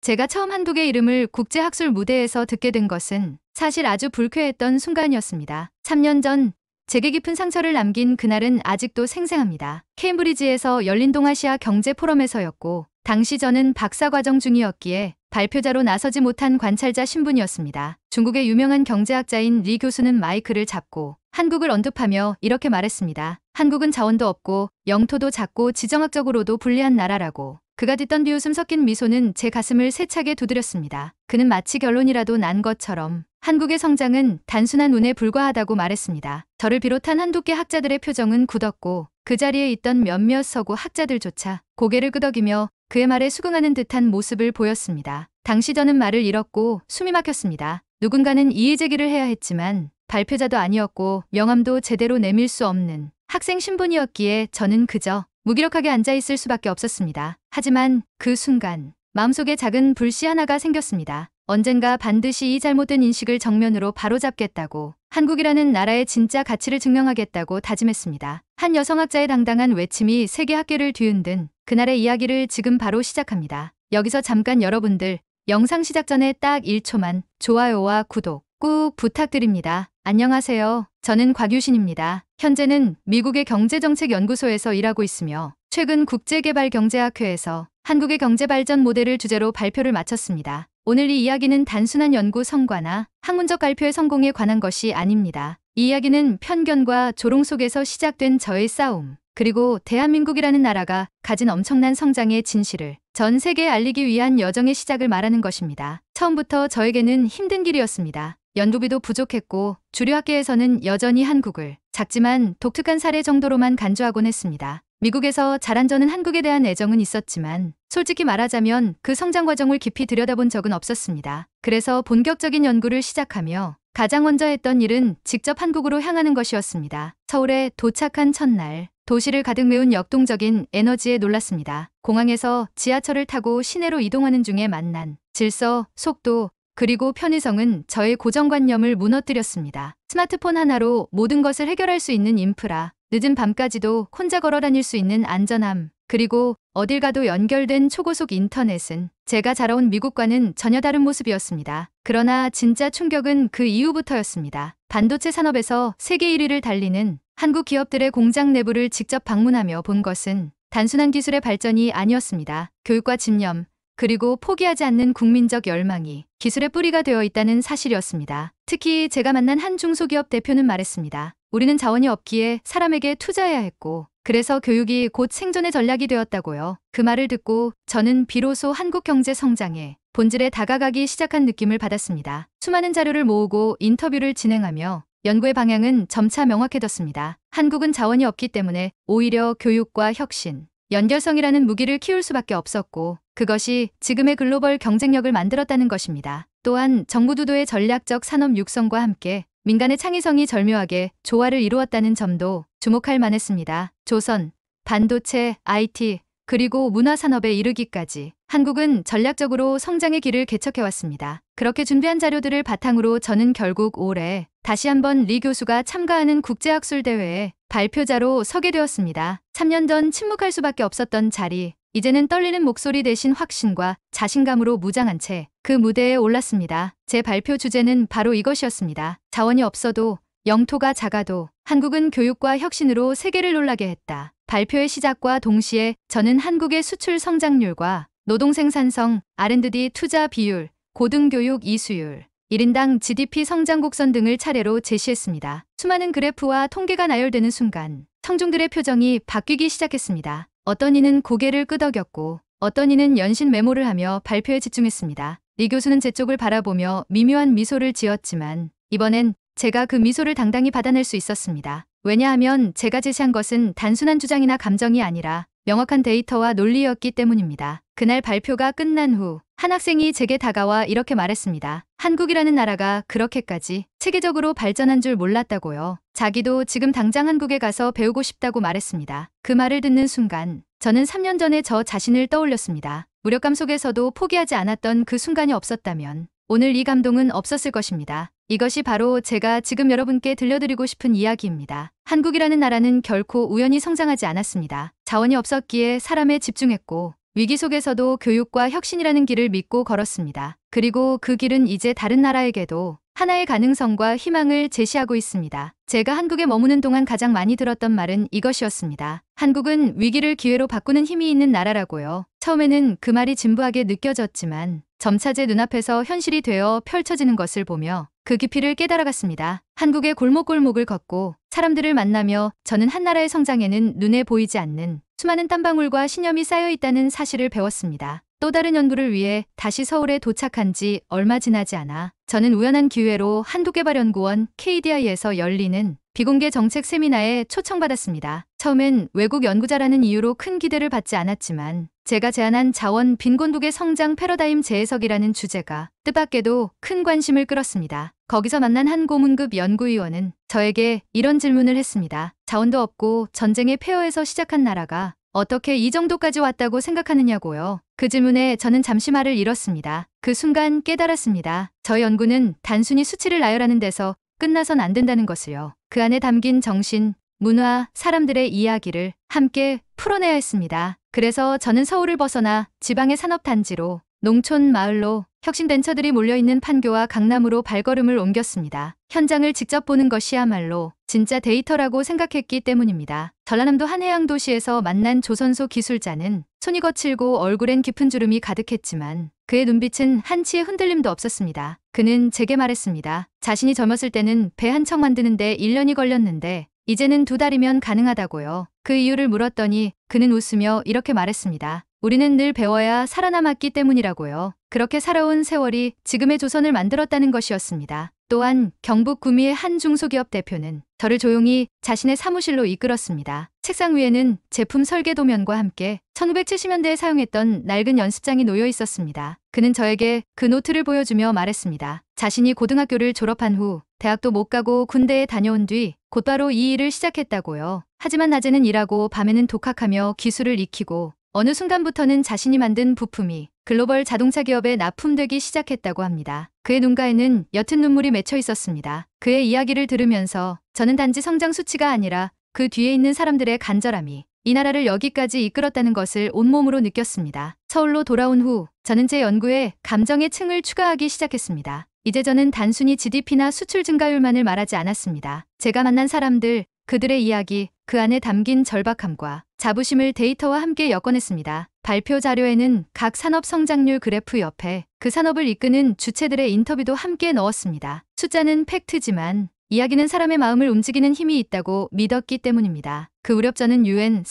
제가 처음 한국의 이름을 국제학술 무대에서 듣게 된 것은 사실 아주 불쾌했던 순간이었습니다. 3년 전 제게 깊은 상처를 남긴 그날은 아직도 생생합니다. 케임브리지에서 열린 동아시아 경제 포럼에서였고 당시 저는 박사과정 중이었기에 발표자로 나서지 못한 관찰자 신분이었습니다. 중국의 유명한 경제학자인 리 교수는 마이크를 잡고 한국을 언급하며 이렇게 말했습니다. 한국은 자원도 없고 영토도 작고 지정학적으로도 불리한 나라라고. 그가 짓던 비웃음 섞인 미소는 제 가슴을 세차게 두드렸습니다. 그는 마치 결론이라도 난 것처럼 한국의 성장은 단순한 운에 불과하다고 말했습니다. 저를 비롯한 한국계 학자들의 표정은 굳었고 그 자리에 있던 몇몇 서구 학자들조차 고개를 끄덕이며 그의 말에 수긍하는 듯한 모습을 보였습니다. 당시 저는 말을 잃었고 숨이 막혔습니다. 누군가는 이의제기를 해야 했지만 발표자도 아니었고 명함도 제대로 내밀 수 없는 학생 신분이었기에 저는 그저 무기력하게 앉아있을 수밖에 없었습니다. 하지만 그 순간 마음속에 작은 불씨 하나가 생겼습니다. 언젠가 반드시 이 잘못된 인식을 정면으로 바로잡겠다고, 한국이라는 나라의 진짜 가치를 증명하겠다고 다짐했습니다. 한 여성학자의 당당한 외침이 세계 학계를 뒤흔든 그날의 이야기를 지금 바로 시작합니다. 여기서 잠깐 여러분들, 영상 시작 전에 딱 1초만 좋아요와 구독 꾹 부탁드립니다. 안녕하세요. 저는 곽유신입니다. 현재는 미국의 경제정책연구소에서 일하고 있으며 최근 국제개발경제학회에서 한국의 경제발전 모델을 주제로 발표를 마쳤습니다. 오늘 이 이야기는 단순한 연구 성과나 학문적 발표의 성공에 관한 것이 아닙니다. 이 이야기는 편견과 조롱 속에서 시작된 저의 싸움, 그리고 대한민국이라는 나라가 가진 엄청난 성장의 진실을 전 세계에 알리기 위한 여정의 시작을 말하는 것입니다. 처음부터 저에게는 힘든 길이었습니다. 연구비도 부족했고 주류 학계에서는 여전히 한국을 작지만 독특한 사례 정도로만 간주하곤 했습니다. 미국에서 자란 저는 한국에 대한 애정은 있었지만 솔직히 말하자면 그 성장 과정을 깊이 들여다본 적은 없었습니다. 그래서 본격적인 연구를 시작하며 가장 먼저 했던 일은 직접 한국으로 향하는 것이었습니다. 서울에 도착한 첫날, 도시를 가득 메운 역동적인 에너지에 놀랐습니다. 공항에서 지하철을 타고 시내로 이동하는 중에 만난 질서, 속도, 그리고 편의성은 저의 고정관념을 무너뜨렸습니다. 스마트폰 하나로 모든 것을 해결할 수 있는 인프라, 늦은 밤까지도 혼자 걸어 다닐 수 있는 안전함, 그리고 어딜 가도 연결된 초고속 인터넷은 제가 자라온 미국과는 전혀 다른 모습이었습니다. 그러나 진짜 충격은 그 이후부터였습니다. 반도체 산업에서 세계 1위를 달리는 한국 기업들의 공장 내부를 직접 방문하며 본 것은 단순한 기술의 발전이 아니었습니다. 교육과 집념, 그리고 포기하지 않는 국민적 열망이 기술의 뿌리가 되어 있다는 사실이었습니다. 특히 제가 만난 한 중소기업 대표는 말했습니다. 우리는 자원이 없기에 사람에게 투자해야 했고 그래서 교육이 곧 생존의 전략이 되었다고요. 그 말을 듣고 저는 비로소 한국 경제 성장의 본질에 다가가기 시작한 느낌을 받았습니다. 수많은 자료를 모으고 인터뷰를 진행하며 연구의 방향은 점차 명확해졌습니다. 한국은 자원이 없기 때문에 오히려 교육과 혁신, 연결성이라는 무기를 키울 수밖에 없었고 그것이 지금의 글로벌 경쟁력을 만들었다는 것입니다. 또한 정부 주도의 전략적 산업 육성과 함께 민간의 창의성이 절묘하게 조화를 이루었다는 점도 주목할 만했습니다. 조선, 반도체, IT, 그리고 문화산업에 이르기까지 한국은 전략적으로 성장의 길을 개척해왔습니다. 그렇게 준비한 자료들을 바탕으로 저는 결국 올해 다시 한번 리 교수가 참가하는 국제학술대회에 발표자로 서게 되었습니다. 3년 전 침묵할 수밖에 없었던 자리, 이제는 떨리는 목소리 대신 확신과 자신감으로 무장한 채 그 무대에 올랐습니다. 제 발표 주제는 바로 이것이었습니다. 자원이 없어도, 영토가 작아도 한국은 교육과 혁신으로 세계를 놀라게 했다. 발표의 시작과 동시에 저는 한국의 수출 성장률과 노동 생산성, R&D 투자 비율, 고등교육 이수율, 1인당 GDP 성장 곡선 등을 차례로 제시했습니다. 수많은 그래프와 통계가 나열되는 순간 청중들의 표정이 바뀌기 시작했습니다. 어떤 이는 고개를 끄덕였고 어떤 이는 연신 메모를 하며 발표에 집중했습니다. 리 교수는 제 쪽을 바라보며 미묘한 미소를 지었지만 이번엔 제가 그 미소를 당당히 받아낼 수 있었습니다. 왜냐하면 제가 제시한 것은 단순한 주장이나 감정이 아니라 명확한 데이터와 논리였기 때문입니다. 그날 발표가 끝난 후 한 학생이 제게 다가와 이렇게 말했습니다. 한국이라는 나라가 그렇게까지 체계적으로 발전한 줄 몰랐다고요. 자기도 지금 당장 한국에 가서 배우고 싶다고 말했습니다. 그 말을 듣는 순간 저는 3년 전에 저 자신을 떠올렸습니다. 무력감 속에서도 포기하지 않았던 그 순간이 없었다면 오늘 이 감동은 없었을 것입니다. 이것이 바로 제가 지금 여러분께 들려드리고 싶은 이야기입니다. 한국이라는 나라는 결코 우연히 성장하지 않았습니다. 자원이 없었기에 사람에 집중했고 위기 속에서도 교육과 혁신이라는 길을 믿고 걸었습니다. 그리고 그 길은 이제 다른 나라에게도 하나의 가능성과 희망을 제시하고 있습니다. 제가 한국에 머무는 동안 가장 많이 들었던 말은 이것이었습니다. 한국은 위기를 기회로 바꾸는 힘이 있는 나라라고요. 처음에는 그 말이 진부하게 느껴졌지만 점차 제 눈앞에서 현실이 되어 펼쳐지는 것을 보며 그 깊이를 깨달아갔습니다. 한국의 골목골목을 걷고 사람들을 만나며 저는 한 나라의 성장에는 눈에 보이지 않는 수많은 땀방울과 신념이 쌓여 있다는 사실을 배웠습니다. 또 다른 연구를 위해 다시 서울에 도착한 지 얼마 지나지 않아 저는 우연한 기회로 한국개발연구원 KDI에서 열리는 비공개 정책 세미나에 초청받았습니다. 처음엔 외국 연구자라는 이유로 큰 기대를 받지 않았지만 제가 제안한 자원 빈곤국의 성장 패러다임 재해석이라는 주제가 뜻밖에도 큰 관심을 끌었습니다. 거기서 만난 한 고문급 연구위원은 저에게 이런 질문을 했습니다. 자원도 없고 전쟁의 폐허에서 시작한 나라가 어떻게 이 정도까지 왔다고 생각하느냐고요. 그 질문에 저는 잠시 말을 잃었습니다. 그 순간 깨달았습니다. 저 연구는 단순히 수치를 나열하는 데서 끝나선 안 된다는 것을요. 그 안에 담긴 정신, 문화, 사람들의 이야기를 함께 풀어내야 했습니다. 그래서 저는 서울을 벗어나 지방의 산업단지로, 농촌 마을로, 혁신벤처들이 몰려있는 판교와 강남으로 발걸음을 옮겼습니다. 현장을 직접 보는 것이야말로 진짜 데이터라고 생각했기 때문입니다. 전라남도 한 해양 도시에서 만난 조선소 기술자는 손이 거칠고 얼굴엔 깊은 주름이 가득했지만 그의 눈빛은 한치의 흔들림도 없었습니다. 그는 제게 말했습니다. 자신이 젊었을 때는 배 한 척 만드는데 1년이 걸렸는데 이제는 2달이면 가능하다고요. 그 이유를 물었더니 그는 웃으며 이렇게 말했습니다. 우리는 늘 배워야 살아남았기 때문이라고요. 그렇게 살아온 세월이 지금의 조선을 만들었다는 것이었습니다. 또한 경북 구미의 한 중소기업 대표는 저를 조용히 자신의 사무실로 이끌었습니다. 책상 위에는 제품 설계 도면과 함께 1970년대에 사용했던 낡은 연습장이 놓여 있었습니다. 그는 저에게 그 노트를 보여주며 말했습니다. 자신이 고등학교를 졸업한 후 대학도 못 가고 군대에 다녀온 뒤 곧바로 이 일을 시작했다고요. 하지만 낮에는 일하고 밤에는 독학하며 기술을 익히고 어느 순간부터는 자신이 만든 부품이 글로벌 자동차 기업에 납품되기 시작했다고 합니다. 그의 눈가에는 옅은 눈물이 맺혀 있었습니다. 그의 이야기를 들으면서 저는 단지 성장 수치가 아니라 그 뒤에 있는 사람들의 간절함이 이 나라를 여기까지 이끌었다는 것을 온몸으로 느꼈습니다. 서울로 돌아온 후 저는 제 연구에 감정의 층을 추가하기 시작했습니다. 이제 저는 단순히 GDP나 수출 증가율만을 말하지 않았습니다. 제가 만난 사람들, 그들의 이야기, 그 안에 담긴 절박함과 자부심을 데이터와 함께 엮어냈습니다. 발표 자료에는 각 산업 성장률 그래프 옆에 그 산업을 이끄는 주체들의 인터뷰도 함께 넣었습니다. 숫자는 팩트지만 이야기는 사람의 마음을 움직이는 힘이 있다고 믿었기 때문입니다. 그 무렵 저는 UN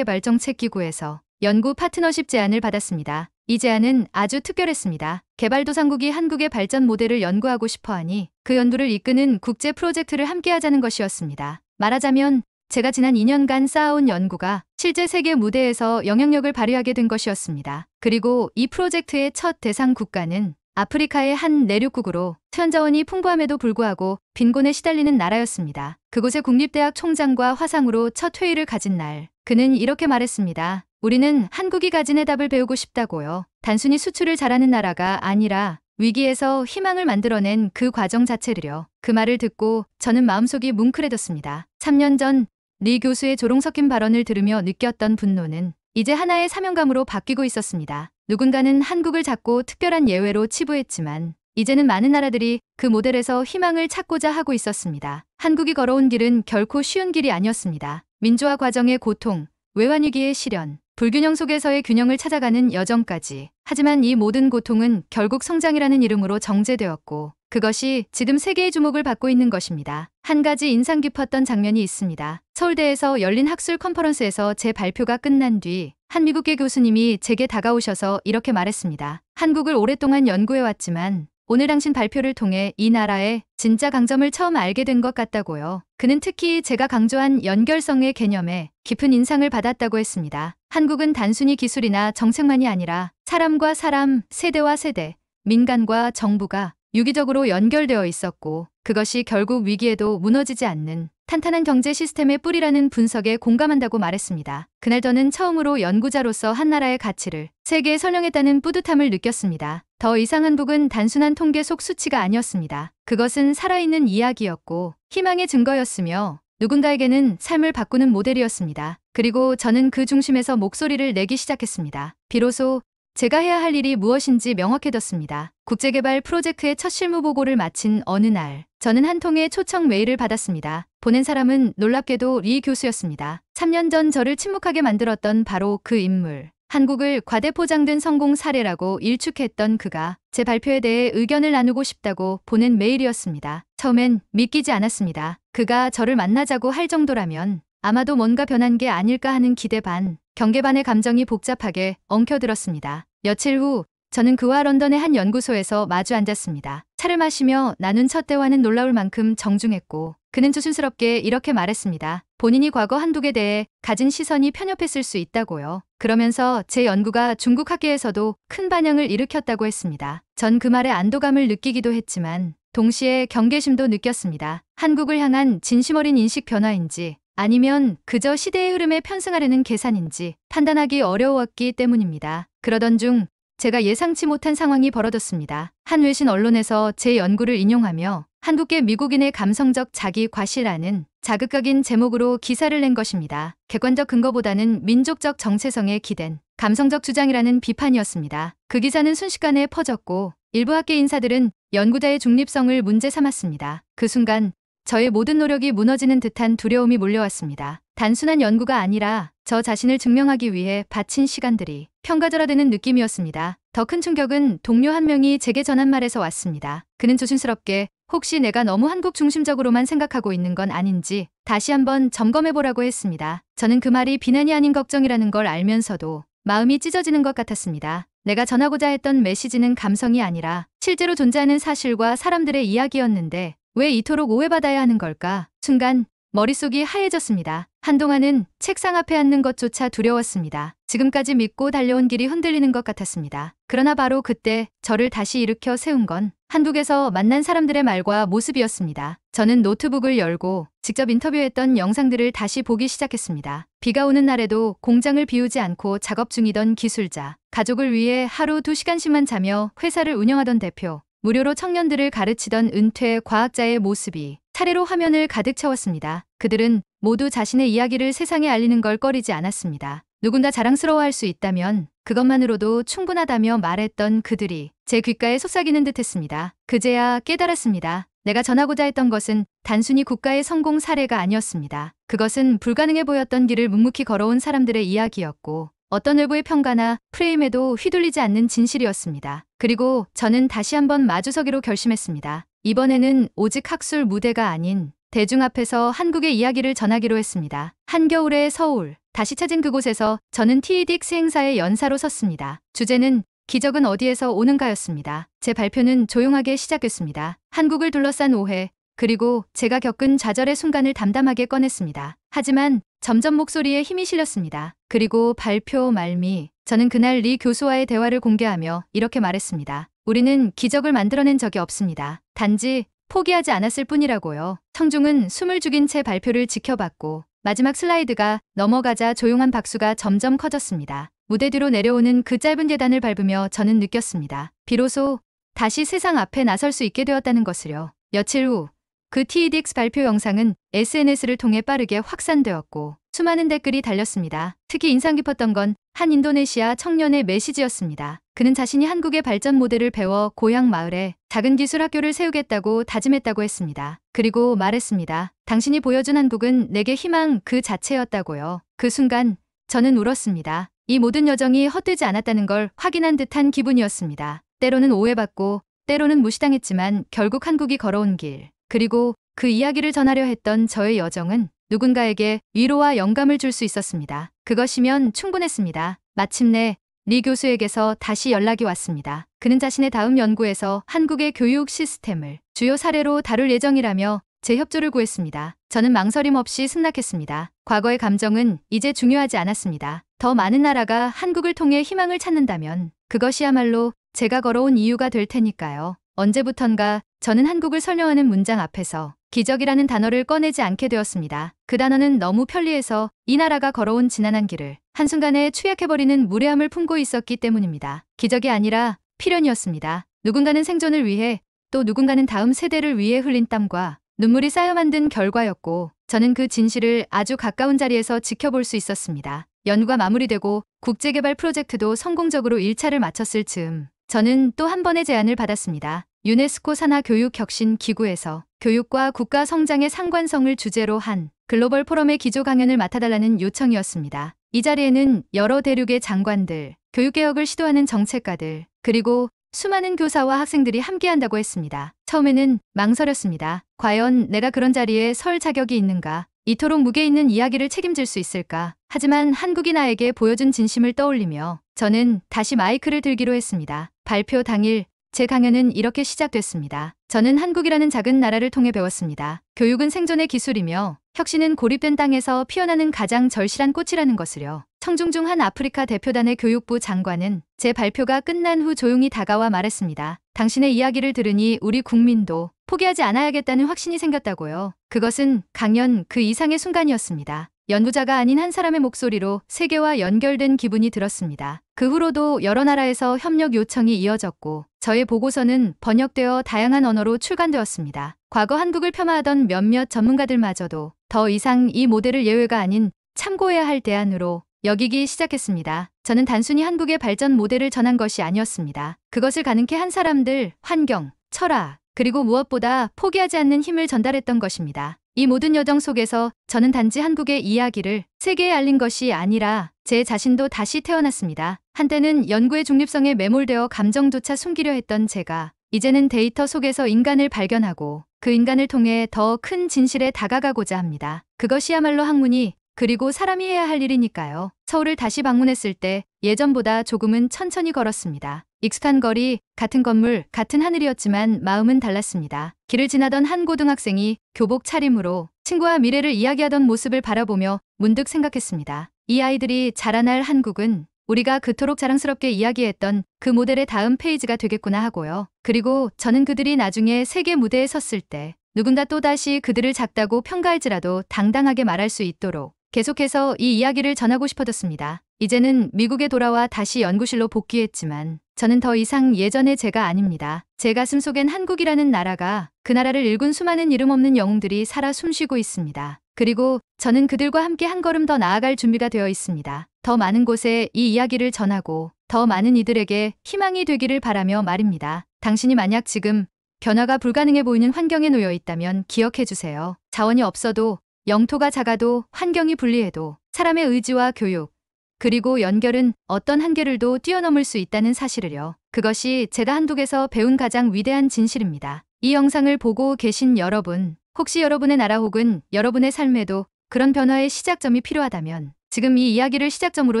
산하국제개발정책기구에서 연구 파트너십 제안을 받았습니다. 이 제안은 아주 특별했습니다. 개발도상국이 한국의 발전 모델을 연구하고 싶어하니 그 연구를 이끄는 국제 프로젝트를 함께하자는 것이었습니다. 말하자면 제가 지난 2년간 쌓아온 연구가 실제 세계 무대에서 영향력을 발휘하게 된 것이었습니다. 그리고 이 프로젝트의 첫 대상 국가는 아프리카의 한 내륙국으로 수연자원이 풍부함에도 불구하고 빈곤에 시달리는 나라였습니다. 그곳의 국립대학 총장과 화상으로 첫 회의를 가진 날, 그는 이렇게 말했습니다. 우리는 한국이 가진 해답을 배우고 싶다고요. 단순히 수출을 잘하는 나라가 아니라 위기에서 희망을 만들어낸 그 과정 자체를요. 그 말을 듣고 저는 마음속이 뭉클해졌습니다. 3년 전 리 교수의 조롱 섞인 발언을 들으며 느꼈던 분노는 이제 하나의 사명감으로 바뀌고 있었습니다. 누군가는 한국을 작고 특별한 예외로 치부했지만 이제는 많은 나라들이 그 모델에서 희망을 찾고자 하고 있었습니다. 한국이 걸어온 길은 결코 쉬운 길이 아니었습니다. 민주화 과정의 고통, 외환위기의 시련, 불균형 속에서의 균형을 찾아가는 여정까지. 하지만 이 모든 고통은 결국 성장이라는 이름으로 정제되었고 그것이 지금 세계의 주목을 받고 있는 것입니다. 한 가지 인상 깊었던 장면이 있습니다. 서울대에서 열린 학술 컨퍼런스에서 제 발표가 끝난 뒤 한 미국계 교수님이 제게 다가오셔서 이렇게 말했습니다. 한국을 오랫동안 연구해왔지만 오늘 당신 발표를 통해 이 나라의 진짜 강점을 처음 알게 된 것 같다고요. 그는 특히 제가 강조한 연결성의 개념에 깊은 인상을 받았다고 했습니다. 한국은 단순히 기술이나 정책만이 아니라 사람과 사람, 세대와 세대, 민간과 정부가 유기적으로 연결되어 있었고 그것이 결국 위기에도 무너지지 않는 탄탄한 경제 시스템의 뿌리라는 분석에 공감한다고 말했습니다. 그날 저는 처음으로 연구자로서 한 나라의 가치를 세계에 설명했다는 뿌듯함을 느꼈습니다. 더 이상 한국은 단순한 통계 속 수치가 아니었습니다. 그것은 살아있는 이야기였고 희망의 증거였으며 누군가에게는 삶을 바꾸는 모델이었습니다. 그리고 저는 그 중심에서 목소리를 내기 시작했습니다. 비로소 제가 해야 할 일이 무엇인지 명확해졌습니다. 국제개발 프로젝트의 첫 실무 보고를 마친 어느 날, 저는 한 통의 초청 메일을 받았습니다. 보낸 사람은 놀랍게도 리 교수였습니다. 3년 전 저를 침묵하게 만들었던 바로 그 인물. 한국을 과대포장된 성공 사례라고 일축했던 그가 제 발표에 대해 의견을 나누고 싶다고 보낸 메일이었습니다. 처음엔 믿기지 않았습니다. 그가 저를 만나자고 할 정도라면 아마도 뭔가 변한 게 아닐까 하는 기대 반, 경계 반의 감정이 복잡하게 엉켜들었습니다. 며칠 후 저는 그와 런던의 한 연구소에서 마주 앉았습니다. 차를 마시며 나눈 첫 대화는 놀라울 만큼 정중했고 그는 조심스럽게 이렇게 말했습니다. 본인이 과거 한국에 대해 가진 시선이 편협했을 수 있다고요. 그러면서 제 연구가 중국 학계에서도 큰 반향을 일으켰다고 했습니다. 전 그 말에 안도감을 느끼기도 했지만 동시에 경계심도 느꼈습니다. 한국을 향한 진심 어린 인식 변화인지 아니면 그저 시대의 흐름에 편승하려는 계산인지 판단하기 어려웠기 때문입니다. 그러던 중 제가 예상치 못한 상황이 벌어졌습니다. 한 외신 언론에서 제 연구를 인용하며 한국계 미국인의 감성적 자기 과시라는 자극적인 제목으로 기사를 낸 것입니다. 객관적 근거보다는 민족적 정체성에 기댄 감성적 주장이라는 비판이었습니다. 그 기사는 순식간에 퍼졌고 일부 학계 인사들은 연구자의 중립성을 문제 삼았습니다. 그 순간 저의 모든 노력이 무너지는 듯한 두려움이 몰려왔습니다. 단순한 연구가 아니라 저 자신을 증명하기 위해 바친 시간들이 평가절하되는 느낌이었습니다. 더 큰 충격은 동료 한 명이 제게 전한 말에서 왔습니다. 그는 조심스럽게 혹시 내가 너무 한국 중심적으로만 생각하고 있는 건 아닌지 다시 한번 점검해보라고 했습니다. 저는 그 말이 비난이 아닌 걱정이라는 걸 알면서도 마음이 찢어지는 것 같았습니다. 내가 전하고자 했던 메시지는 감성이 아니라 실제로 존재하는 사실과 사람들의 이야기였는데 왜 이토록 오해받아야 하는 걸까? 순간 머릿속이 하얘졌습니다. 한동안은 책상 앞에 앉는 것조차 두려웠습니다. 지금까지 믿고 달려온 길이 흔들리는 것 같았습니다. 그러나 바로 그때 저를 다시 일으켜 세운 건 한국에서 만난 사람들의 말과 모습이었습니다. 저는 노트북을 열고 직접 인터뷰했던 영상들을 다시 보기 시작했습니다. 비가 오는 날에도 공장을 비우지 않고 작업 중이던 기술자, 가족을 위해 하루 2시간씩만 자며 회사를 운영하던 대표, 무료로 청년들을 가르치던 은퇴 과학자의 모습이 차례로 화면을 가득 채웠습니다. 그들은 모두 자신의 이야기를 세상에 알리는 걸 꺼리지 않았습니다. 누군가 자랑스러워할 수 있다면 그것만으로도 충분하다며 말했던 그들이 제 귓가에 속삭이는 듯했습니다. 그제야 깨달았습니다. 내가 전하고자 했던 것은 단순히 국가의 성공 사례가 아니었습니다. 그것은 불가능해 보였던 길을 묵묵히 걸어온 사람들의 이야기였고 어떤 외부의 평가나 프레임에도 휘둘리지 않는 진실이었습니다. 그리고 저는 다시 한번 마주서기로 결심했습니다. 이번에는 오직 학술 무대가 아닌 대중 앞에서 한국의 이야기를 전하기로 했습니다. 한겨울의 서울, 다시 찾은 그곳에서 저는 TEDx 행사의 연사로 섰습니다. 주제는 기적은 어디에서 오는가였습니다. 제 발표는 조용하게 시작했습니다. 한국을 둘러싼 오해, 그리고 제가 겪은 좌절의 순간을 담담하게 꺼냈습니다. 하지만 점점 목소리에 힘이 실렸습니다. 그리고 발표 말미, 저는 그날 리 교수와의 대화를 공개하며 이렇게 말했습니다. 우리는 기적을 만들어낸 적이 없습니다. 단지 포기하지 않았을 뿐이라고요. 청중은 숨을 죽인 채 발표를 지켜봤고 마지막 슬라이드가 넘어가자 조용한 박수가 점점 커졌습니다. 무대 뒤로 내려오는 그 짧은 계단을 밟으며 저는 느꼈습니다. 비로소 다시 세상 앞에 나설 수 있게 되었다는 것을요. 며칠 후 그 TEDx 발표 영상은 SNS를 통해 빠르게 확산되었고 수많은 댓글이 달렸습니다. 특히 인상 깊었던 건 한 인도네시아 청년의 메시지였습니다. 그는 자신이 한국의 발전 모델을 배워 고향 마을에 작은 기술 학교를 세우겠다고 다짐했다고 했습니다. 그리고 말했습니다. 당신이 보여준 한국은 내게 희망 그 자체였다고요. 그 순간 저는 울었습니다. 이 모든 여정이 헛되지 않았다는 걸 확인한 듯한 기분이었습니다. 때로는 오해받고 때로는 무시당했지만 결국 한국이 걸어온 길, 그리고 그 이야기를 전하려 했던 저의 여정은 누군가에게 위로와 영감을 줄 수 있었습니다. 그것이면 충분했습니다. 마침내 리 교수에게서 다시 연락이 왔습니다. 그는 자신의 다음 연구에서 한국의 교육 시스템을 주요 사례로 다룰 예정이라며 제 협조를 구했습니다. 저는 망설임 없이 승낙했습니다. 과거의 감정은 이제 중요하지 않았습니다. 더 많은 나라가 한국을 통해 희망을 찾는다면 그것이야말로 제가 걸어온 이유가 될 테니까요. 언제부턴가 저는 한국을 설명하는 문장 앞에서 기적이라는 단어를 꺼내지 않게 되었습니다. 그 단어는 너무 편리해서 이 나라가 걸어온 지난한 길을 한순간에 추약해버리는 무례함을 품고 있었기 때문입니다. 기적이 아니라 필연이었습니다. 누군가는 생존을 위해 또 누군가는 다음 세대를 위해 흘린 땀과 눈물이 쌓여 만든 결과였고 저는 그 진실을 아주 가까운 자리에서 지켜볼 수 있었습니다. 연구가 마무리되고 국제개발 프로젝트도 성공적으로 1차를 마쳤을 즈음 저는 또 한 번의 제안을 받았습니다. 유네스코 산하교육혁신기구에서 교육과 국가 성장의 상관성을 주제로 한 글로벌 포럼의 기조 강연을 맡아달라는 요청이었습니다. 이 자리에는 여러 대륙의 장관들, 교육개혁을 시도하는 정책가들, 그리고 수많은 교사와 학생들이 함께한다고 했습니다. 처음에는 망설였습니다. 과연 내가 그런 자리에 설 자격이 있는가? 이토록 무게 있는 이야기를 책임질 수 있을까? 하지만 한국이 나에게 보여준 진심을 떠올리며 저는 다시 마이크를 들기로 했습니다. 발표 당일 제 강연은 이렇게 시작됐습니다. 저는 한국이라는 작은 나라를 통해 배웠습니다. 교육은 생존의 기술이며 혁신은 고립된 땅에서 피어나는 가장 절실한 꽃이라는 것을요. 청중 중 한 아프리카 대표단의 교육부 장관은 제 발표가 끝난 후 조용히 다가와 말했습니다. 당신의 이야기를 들으니 우리 국민도 포기하지 않아야겠다는 확신이 생겼다고요. 그것은 강연 그 이상의 순간이었습니다. 연구자가 아닌 한 사람의 목소리로 세계와 연결된 기분이 들었습니다. 그 후로도 여러 나라에서 협력 요청이 이어졌고 저의 보고서는 번역되어 다양한 언어로 출간되었습니다. 과거 한국을 폄하하던 몇몇 전문가들마저도 더 이상 이 모델을 예외가 아닌 참고해야 할 대안으로 여기기 시작했습니다. 저는 단순히 한국의 발전 모델을 전한 것이 아니었습니다. 그것을 가능케 한 사람들, 환경, 철학, 그리고 무엇보다 포기하지 않는 힘을 전달했던 것입니다. 이 모든 여정 속에서 저는 단지 한국의 이야기를 세계에 알린 것이 아니라 제 자신도 다시 태어났습니다. 한때는 연구의 중립성에 매몰되어 감정조차 숨기려 했던 제가 이제는 데이터 속에서 인간을 발견하고 그 인간을 통해 더 큰 진실에 다가가고자 합니다. 그것이야말로 학문이 그리고 사람이 해야 할 일이니까요. 서울을 다시 방문했을 때 예전보다 조금은 천천히 걸었습니다. 익숙한 거리, 같은 건물, 같은 하늘이었지만 마음은 달랐습니다. 길을 지나던 한 고등학생이 교복 차림으로 친구와 미래를 이야기하던 모습을 바라보며 문득 생각했습니다. 이 아이들이 자라날 한국은 우리가 그토록 자랑스럽게 이야기했던 그 모델의 다음 페이지가 되겠구나 하고요. 그리고 저는 그들이 나중에 세계 무대에 섰을 때 누군가 또다시 그들을 작다고 평가할지라도 당당하게 말할 수 있도록 계속해서 이 이야기를 전하고 싶어졌습니다. 이제는 미국에 돌아와 다시 연구실로 복귀했지만 저는 더 이상 예전의 제가 아닙니다. 제 가슴 속엔 한국이라는 나라가 그 나라를 일군 수많은 이름 없는 영웅들이 살아 숨쉬고 있습니다. 그리고 저는 그들과 함께 한 걸음 더 나아갈 준비가 되어 있습니다. 더 많은 곳에 이 이야기를 전하고 더 많은 이들에게 희망이 되기를 바라며 말입니다. 당신이 만약 지금 변화가 불가능해 보이는 환경에 놓여 있다면 기억해 주세요. 자원이 없어도 영토가 작아도 환경이 불리해도 사람의 의지와 교육 그리고 연결은 어떤 한계를도 뛰어넘을 수 있다는 사실을요. 그것이 제가 한국에서 배운 가장 위대한 진실입니다. 이 영상을 보고 계신 여러분, 혹시 여러분의 나라 혹은 여러분의 삶에도 그런 변화의 시작점이 필요하다면 지금 이 이야기를 시작점으로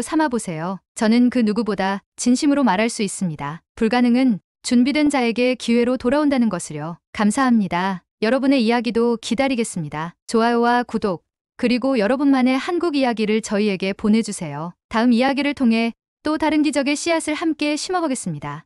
삼아보세요. 저는 그 누구보다 진심으로 말할 수 있습니다. 불가능은 준비된 자에게 기회로 돌아온다는 것을요. 감사합니다. 여러분의 이야기도 기다리겠습니다. 좋아요와 구독, 그리고 여러분만의 한국 이야기를 저희에게 보내주세요. 다음 이야기를 통해 또 다른 기적의 씨앗을 함께 심어보겠습니다.